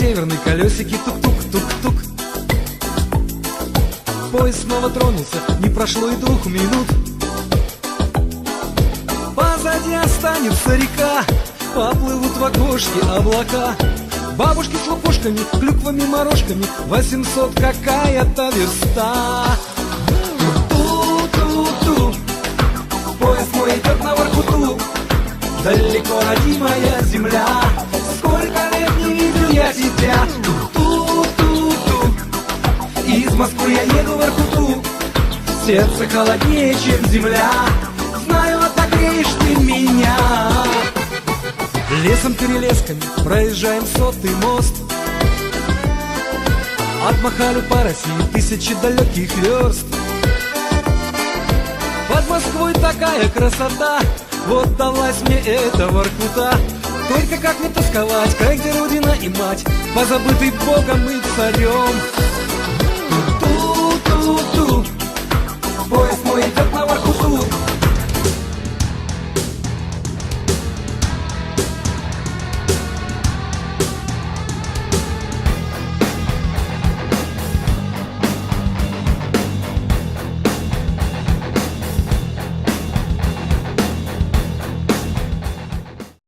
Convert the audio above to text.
северный, колесики тук-тук-тук-тук. Поезд снова тронулся, не прошло и 2 минут. Позади останется река, поплывут в окошке облака. Бабушки с лупушками, клюквами, морожками, 800 какая-то верста. Ту-ту-ту, поезд мой идет на Воркуту. Далеко родимая земля, сколько лет не видел я тебя. Ту-ту-ту, из Москвы я еду в Воркуту. Сердце холоднее, чем земля, знаю, отогреешь ты меня. Лесом-перелесками проезжаем 100-й мост. Отмахали по России 1000 далеких верст. Под Москвой такая красота, вот далась мне эта Воркута. Только как не тосковать, край, где родина и мать, позабытый Богом и царем. Ту-ту-ту, поезд мой идет на Воркуту.